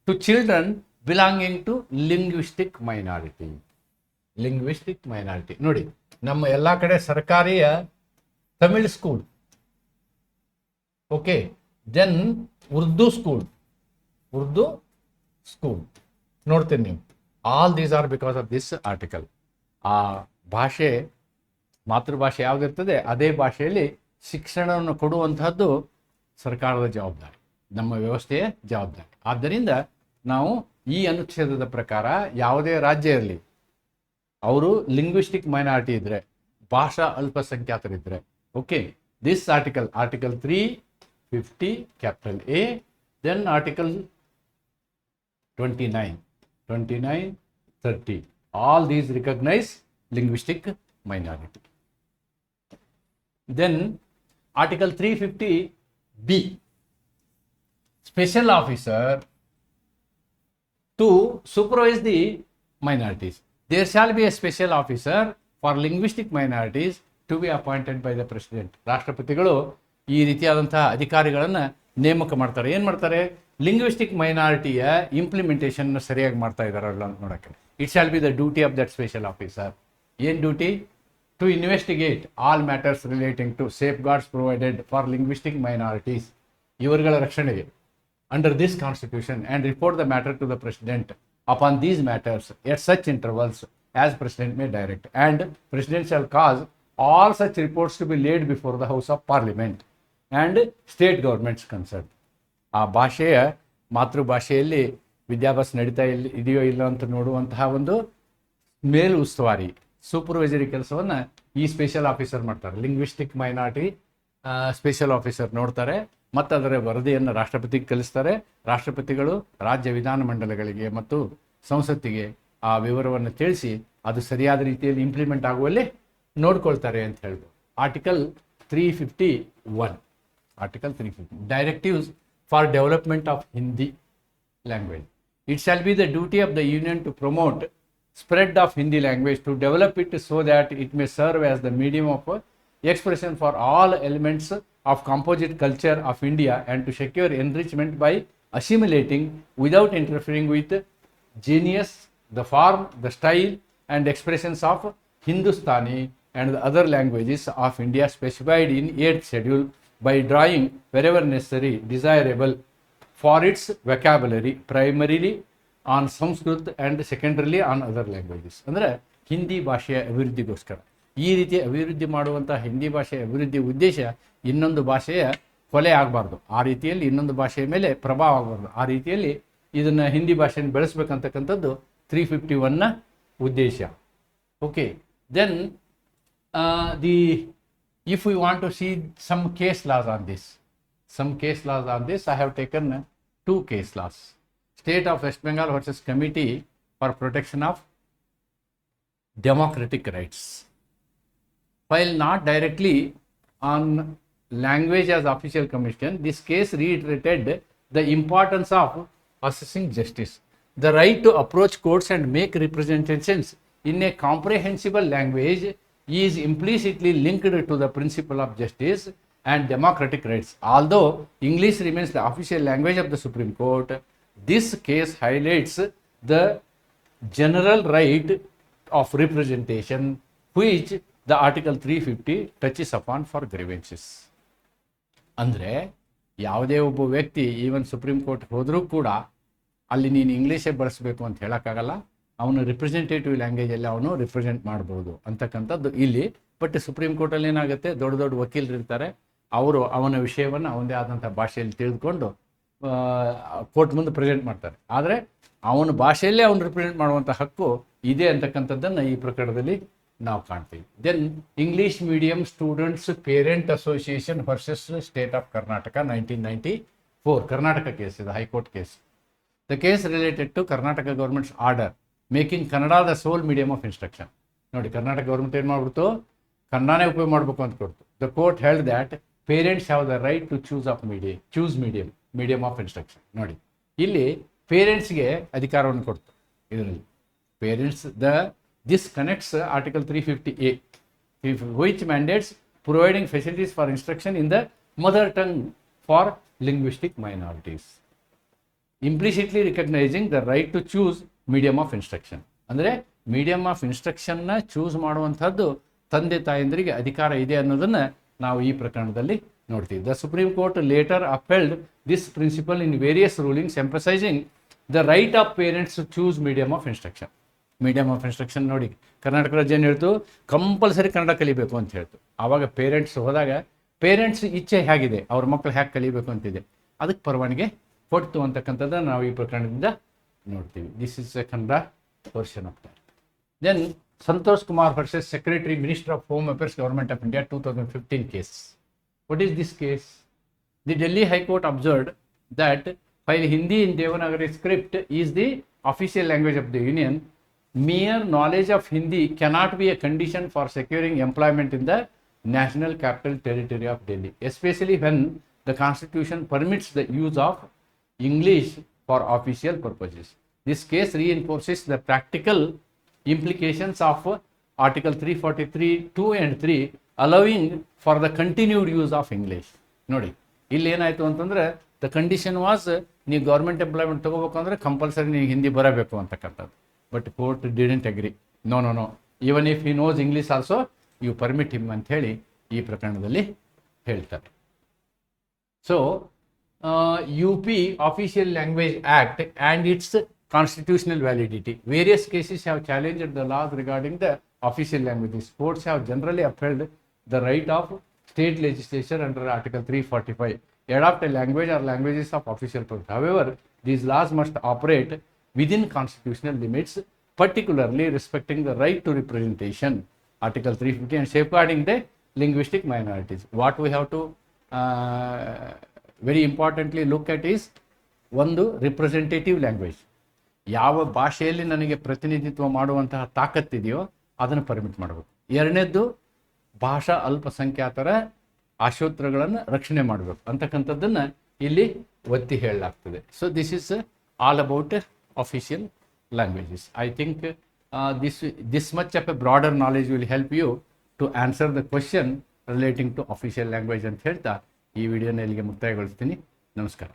to children belonging to linguistic minority. ನೋಡಿ, ನಮ್ಮ ಎಲ್ಲ ಕಡೆ ಸರ್ಕಾರಿಯ Tamil school, okay, then Urdu school ನೋಡ್ತೀನಿ ನೀವು. All these are because of this article. ಆ ಭಾಷೆ, ಮಾತೃಭಾಷೆ ಯಾವುದಿರ್ತದೆ ಅದೇ ಭಾಷೆಯಲ್ಲಿ ಶಿಕ್ಷಣವನ್ನು ಕೊಡುವಂತಹದ್ದು ಸರ್ಕಾರದ ಜವಾಬ್ದಾರಿ, ನಮ್ಮ ವ್ಯವಸ್ಥೆಯ ಜವಾಬ್ದಾರಿ. ಆದ್ದರಿಂದ ನಾವು ಈ ಅನುಚ್ಛೇದದ ಪ್ರಕಾರ ಯಾವುದೇ ರಾಜ್ಯ ಇರಲಿ, ಅವರು ಲಿಂಗ್ವಿಸ್ಟಿಕ್ ಮೈನಾರಿಟಿ ಇದ್ದರೆ, ಭಾಷಾ ಅಲ್ಪಸಂಖ್ಯಾತರಿದ್ದರೆ, okay, this article 350 capital A, then article 29, 30, all these recognise linguistic minority. Then article 350B, special officer to supervise the minorities. There shall be a special officer for linguistic minorities to be appointed by the president. ರಾಷ್ಟ್ರಪತಿಗಳು ಈ ರೀತಿಯಾದಂತಹ ಅಧಿಕಾರಿಗಳನ್ನು ನೇಮಕ ಮಾಡ್ತಾರೆ. ಏನು ಮಾಡ್ತಾರೆ? Linguistic ಮೈನಾರಿಟಿಯ implementation ಸರಿಯಾಗಿ ಮಾಡ್ತಾ ಇದ್ದಾರಲ್ಲ ಅಂತ ನೋಡೋಕ್ಕೆ. It shall be the duty of that special officer. ಏನು duty? To investigate all matters relating to safeguards provided for linguistic minorities, ಇವರುಗಳ ರಕ್ಷಣೆಗೆ under this constitution, and report the matter to the president upon these matters at such intervals as president may direct, and president shall cause all such reports to be laid before the house of parliament and state governments concerned. ಆ ಭಾಷೆಯ ಮಾತೃಭಾಷೆಯಲ್ಲಿ ವಿದ್ಯಾಭ್ಯಾಸ ನಡೀತಾ ಇದೆಯೋ ಇಲ್ಲ ಅಂತ ನೋಡುವಂತಹ ಒಂದು ಮೇಲು ಉಸ್ತುವಾರಿ ಸೂಪರ್ವೈಸರಿ ಕೆಲಸವನ್ನು ಈ ಸ್ಪೆಷಲ್ ಆಫೀಸರ್ ಮಾಡ್ತಾರೆ. ಲಿಂಗ್ವಿಸ್ಟಿಕ್ ಮೈನಾರಿಟಿ ಸ್ಪೆಷಲ್ ಆಫೀಸರ್ ನೋಡ್ತಾರೆ ಮತ್ತು ಅದರ ವರದಿಯನ್ನು ರಾಷ್ಟ್ರಪತಿಗೆ ಕಳಿಸ್ತಾರೆ. ರಾಷ್ಟ್ರಪತಿಗಳು ರಾಜ್ಯ ವಿಧಾನಮಂಡಲಗಳಿಗೆ ಮತ್ತು ಸಂಸತ್ತಿಗೆ ಆ ವಿವರವನ್ನು ತಿಳಿಸಿ ಅದು ಸರಿಯಾದ ರೀತಿಯಲ್ಲಿ ಇಂಪ್ಲಿಮೆಂಟ್ ಆಗುವಲ್ಲಿ ನೋಡ್ಕೊಳ್ತಾರೆ ಅಂತ ಹೇಳ್ಬೋದು. Article 351 directives for development of Hindi language. It shall be the duty of the union to promote spread of Hindi language, to develop it so that it may serve as the medium of expression for all elements of composite culture of India, and to secure enrichment by assimilating without interfering with genius, the form, the style and expressions of Hindustani and the other languages of India specified in 8th schedule, by drawing wherever necessary desirable for its vocabulary primarily on Sanskrit and secondarily on other languages. ಅಂದರೆ ಹಿಂದಿ ಭಾಷೆಯ ಅಭಿವೃದ್ಧಿಗೋಸ್ಕರ ಈ ರೀತಿ ಅಭಿವೃದ್ಧಿ ಮಾಡುವಂಥ ಹಿಂದಿ ಭಾಷೆಯ ಅಭಿವೃದ್ಧಿ ಉದ್ದೇಶ ಇನ್ನೊಂದು ಭಾಷೆಯ ಕೊಲೆ ಆಗಬಾರ್ದು, ಆ ರೀತಿಯಲ್ಲಿ ಇನ್ನೊಂದು ಭಾಷೆಯ ಮೇಲೆ ಪ್ರಭಾವ ಆಗಬಾರ್ದು, ಆ ರೀತಿಯಲ್ಲಿ ಇದನ್ನು ಹಿಂದಿ ಭಾಷೆಯನ್ನು ಬೆಳೆಸ್ಬೇಕಂತಕ್ಕಂಥದ್ದು 351ನ ಉದ್ದೇಶ. Okay, then if we want to see some case laws on this, I have taken 2 case laws. State of West Bengal versus Committee for Protection of Democratic Rights. While not directly on language as official commission, this case reiterated the importance of assessing justice. The right to approach courts and make representations in a comprehensible language is implicitly linked to the principle of justice and democratic rights. Although English remains the official language of the Supreme Court, this case highlights the general right of representation which the Article 350 touches upon for grievances. ಅಂದರೆ ಯಾವುದೇ ಒಬ್ಬ ವ್ಯಕ್ತಿ even supreme court ಹೋದರೂ ಕೂಡ ಅಲ್ಲಿ ನೀನು ಇಂಗ್ಲೀಷೇ ಬಳಸಬೇಕು ಅಂತ ಹೇಳೋಕ್ಕಾಗಲ್ಲ, ಅವನು ರಿಪ್ರೆಸೆಂಟೇಟಿವ್ ಲ್ಯಾಂಗ್ವೇಜಲ್ಲಿ ಅವನು ರಿಪ್ರೆಸೆಂಟ್ ಮಾಡ್ಬೋದು ಅಂತಕ್ಕಂಥದ್ದು ಇಲ್ಲಿ. ಬಟ್ ಸುಪ್ರೀಂ ಕೋರ್ಟಲ್ಲಿ ಏನಾಗುತ್ತೆ, ದೊಡ್ಡ ದೊಡ್ಡ ವಕೀಲರು ಇರ್ತಾರೆ, ಅವರು ಅವನ ವಿಷಯವನ್ನು ಅವನದೇ ಆದಂಥ ಭಾಷೆಯಲ್ಲಿ ತಿಳಿದುಕೊಂಡು ಕೋರ್ಟ್ ಮುಂದೆ ಪ್ರೆಸೆಂಟ್ ಮಾಡ್ತಾರೆ. ಆದರೆ ಅವನ ಭಾಷೆಯಲ್ಲೇ ಅವನು ರಿಪ್ರೆಸೆಂಟ್ ಮಾಡುವಂಥ ಹಕ್ಕು ಇದೆ ಅಂತಕ್ಕಂಥದ್ದನ್ನು ಈ ಪ್ರಕರಣದಲ್ಲಿ ನಾವು ಕಾಣ್ತೀವಿ. Then English medium students parent association versus state of Karnataka 1994 Karnataka case, ಇದು high court case. The case related to Karnataka government's order making Kannada the sole medium of instruction. ನೋಡಿ, ಕರ್ನಾಟಕ ಗೌರ್ಮೆಂಟ್ ಏನು ಮಾಡ್ಬಿಡ್ತು, ಕನ್ನಡನೇ ಉಪಯೋಗ ಮಾಡಬೇಕು ಅಂತ ಕೊಡ್ತು. The court held that parents have the right to choose medium of instruction. ನೋಡಿ, ಇಲ್ಲಿ ಪೇರೆಂಟ್ಸ್ಗೆ ಅಧಿಕಾರವನ್ನು ಕೊಡ್ತು. ಇದರಲ್ಲಿ parents this connects article 350A which mandates providing facilities for instruction in the mother tongue for linguistic minorities, implicitly recognizing the right to choose medium of instruction. ಅಂದರೆ medium of ಇನ್ಸ್ಟ್ರಕ್ಷನ್ನ choose ಮಾಡುವಂಥದ್ದು ತಂದೆ ತಾಯಂದರಿಗೆ ಅಧಿಕಾರ ಇದೆ ಅನ್ನೋದನ್ನು ನಾವು ಈ ಪ್ರಕರಣದಲ್ಲಿ ನೋಡ್ತೀವಿ. The supreme court later upheld this principle in various rulings emphasising the right of parents to choose medium of instruction. Medium of instruction ನೋಡಿ, ಕರ್ನಾಟಕ ರಾಜ್ಯ ಏನು ಹೇಳ್ತು, ಕಂಪಲ್ಸರಿ ಕನ್ನಡ ಕಲಿಬೇಕು ಅಂತ ಹೇಳ್ತು. ಆವಾಗ ಪೇರೆಂಟ್ಸ್ ಹೋದಾಗ ಪೇರೆಂಟ್ಸ್ ಇಚ್ಛೆ ಹೇಗಿದೆ, ಅವ್ರ ಮಕ್ಕಳು ಹೇಗೆ ಕಲಿಬೇಕು ಅಂತಿದೆ, ಅದಕ್ಕೆ ಪರವಾನಗಿ ಕೊಡ್ತು ಅಂತಕ್ಕಂಥದ್ದನ್ನು ನಾವು ಈ ಪ್ರಕರಣದಿಂದ ನೋಡ್ತೀವಿ. This is a Kannada version of that. Then Santosh Kumar versus secretary minister of home affairs government of India 2015 case. What is this case? The Delhi High Court observed that while Hindi in Devanagari script is the official language of the Union, mere knowledge of Hindi cannot be a condition for securing employment in the National Capital Territory of Delhi, especially when the Constitution permits the use of English for official purposes. This case reinforces the practical implications of Article 343 2 and 3 allowing for the continued use of English. ನೋಡಿ ಇಲ್ಲಿ ಏನಾಯಿತು ಅಂತಂದರೆ the condition was ನೀವು government employment ತೊಗೋಬೇಕು ಅಂದರೆ compulsory ನೀವು ಹಿಂದಿ ಬರಬೇಕು ಅಂತಕ್ಕಂಥದ್ದು. But court didn't agree. No even if he knows English also you permit him ಅಂತ ಹೇಳಿ ಈ ಪ್ರಕರಣದಲ್ಲಿ ಹೇಳ್ತಾರೆ. So UP Official Language Act and its constitutional validity. Various cases have challenged the laws regarding the official languages. Courts have generally upheld the right of state legislature under Article 345 adopt a language or languages of official purpose. However, these laws must operate within constitutional limits, particularly respecting the right to representation, Article 350, and safeguarding the linguistic minorities. What we have to very importantly look at is ಒಂದು representative language. ಯಾವ ಭಾಷೆಯಲ್ಲಿ ನನಗೆ ಪ್ರತಿನಿಧಿತ್ವ ಮಾಡುವಂತಹ ತಾಕತ್ತಿದೆಯೋ ಅದನ್ನು permit ಮಾಡಬೇಕು. ಎರಡನೇದ್ದು ಭಾಷಾ ಅಲ್ಪಸಂಖ್ಯಾತರ ಆಶೋತ್ತರಗಳನ್ನು ರಕ್ಷಣೆ ಮಾಡಬೇಕು ಅಂತಕ್ಕಂಥದ್ದನ್ನು ಇಲ್ಲಿ ಒತ್ತಿ ಹೇಳಲಾಗ್ತದೆ. So this is all about official languages. I think this much of a broader knowledge will help you to answer the question relating to official language ಅಂತ ಹೇಳ್ತಾ ಈ ವಿಡಿಯೋನ ಇಲ್ಲಿಗೆ ಮುಕ್ತಾಯಗೊಳಿಸ್ತೀನಿ. ನಮಸ್ಕಾರ.